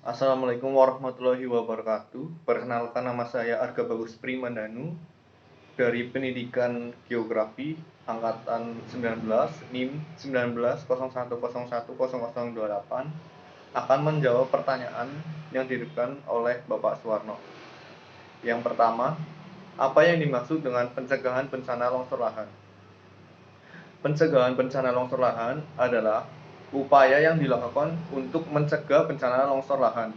Assalamualaikum warahmatullahi wabarakatuh. Perkenalkan, nama saya Arga Bagus Primandanu dari Pendidikan Geografi Angkatan 19 NIM 1901010028 akan menjawab pertanyaan yang diberikan oleh Bapak Suwarno. Yang pertama, apa yang dimaksud dengan pencegahan bencana longsor lahan? Pencegahan bencana longsor lahan adalah upaya yang dilakukan untuk mencegah bencana longsor lahan.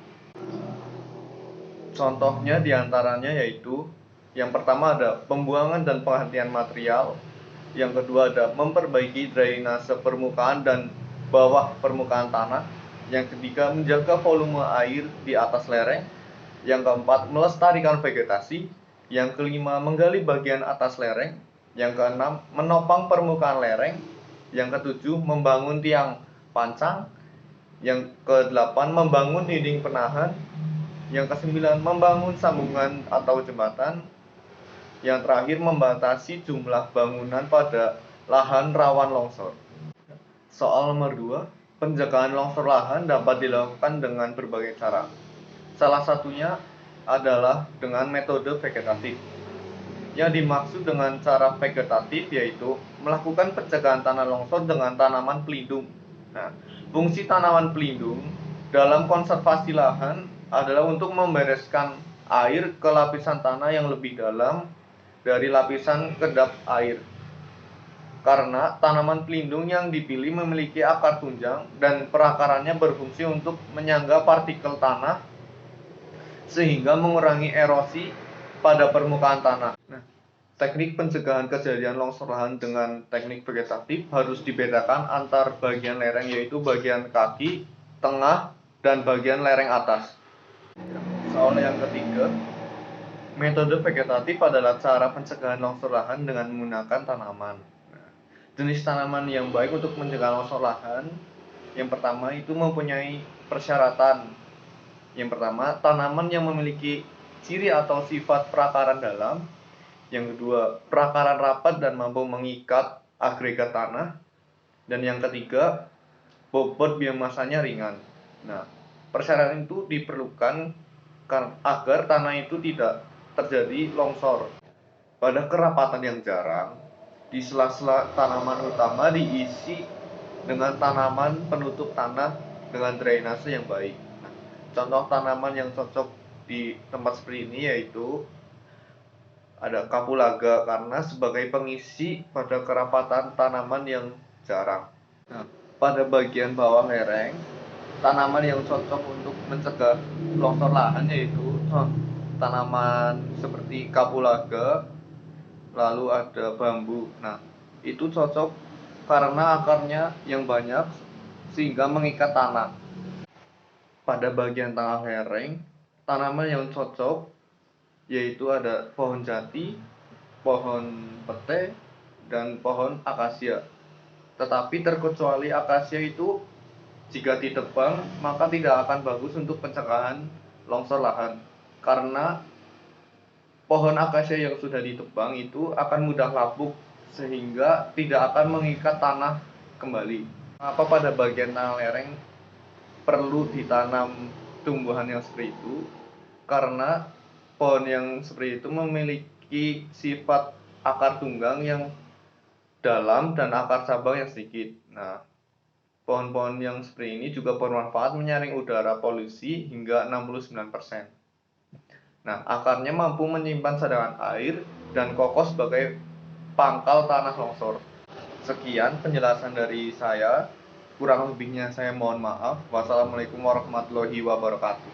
Contohnya diantaranya yaitu yang pertama ada pembuangan dan penghentian material, yang kedua ada memperbaiki drainase permukaan dan bawah permukaan tanah, yang ketiga menjaga volume air di atas lereng, yang keempat melestarikan vegetasi, yang kelima menggali bagian atas lereng, yang keenam menopang permukaan lereng, yang ketujuh membangun tiang pancang, yang kedelapan membangun dinding penahan, yang kesembilan membangun sambungan atau jembatan, yang terakhir membatasi jumlah bangunan pada lahan rawan longsor. Soal nomor 2, pencegahan longsor lahan dapat dilakukan dengan berbagai cara. Salah satunya adalah dengan metode vegetatif. Yang dimaksud dengan cara vegetatif yaitu melakukan pencegahan tanah longsor dengan tanaman pelindung. Nah, fungsi tanaman pelindung dalam konservasi lahan adalah untuk membereskan air ke lapisan tanah yang lebih dalam dari lapisan kedap air. Karena tanaman pelindung yang dipilih memiliki akar tunjang dan perakarannya berfungsi untuk menyangga partikel tanah sehingga mengurangi erosi pada permukaan tanah. Nah, teknik pencegahan kejadian longsor lahan dengan teknik vegetatif harus dibedakan antar bagian lereng, yaitu bagian kaki, tengah, dan bagian lereng atas. Soal yang ketiga, metode vegetatif adalah cara pencegahan longsor lahan dengan menggunakan tanaman. Jenis tanaman yang baik untuk mencegah longsor lahan, yang pertama itu mempunyai persyaratan. Yang pertama, tanaman yang memiliki ciri atau sifat perakaran dalam. Yang kedua, perakaran rapat dan mampu mengikat agregat tanah. Dan yang ketiga, bobot biomasanya ringan. Nah, persyaratan itu diperlukan agar tanah itu tidak terjadi longsor. Pada kerapatan yang jarang, di sela-sela tanaman utama diisi dengan tanaman penutup tanah dengan drainase yang baik. Nah, contoh tanaman yang cocok di tempat seperti ini yaitu ada kapulaga, karena sebagai pengisi pada kerapatan tanaman yang jarang. Nah, pada bagian bawah lereng, tanaman yang cocok untuk mencegah longsor lahan yaitu tanaman seperti kapulaga, lalu ada bambu. Nah, itu cocok karena akarnya yang banyak sehingga mengikat tanah. Pada bagian tengah lereng, tanaman yang cocok yaitu ada pohon jati, pohon pete, dan pohon akasia. Tetapi terkecuali akasia itu jika ditebang maka tidak akan bagus untuk pencegahan longsor lahan, karena pohon akasia yang sudah ditebang itu akan mudah lapuk sehingga tidak akan mengikat tanah kembali. Apa pada bagian tanah lereng perlu ditanam tumbuhan yang seperti itu? Karena pohon yang seperti itu memiliki sifat akar tunggang yang dalam dan akar cabang yang sedikit. Nah, pohon-pohon yang seperti ini juga bermanfaat menyaring udara polusi hingga 69%. Nah, akarnya mampu menyimpan cadangan air dan kokoh sebagai pangkal tanah longsor. Sekian penjelasan dari saya. Kurang lebihnya saya mohon maaf. Wassalamualaikum warahmatullahi wabarakatuh.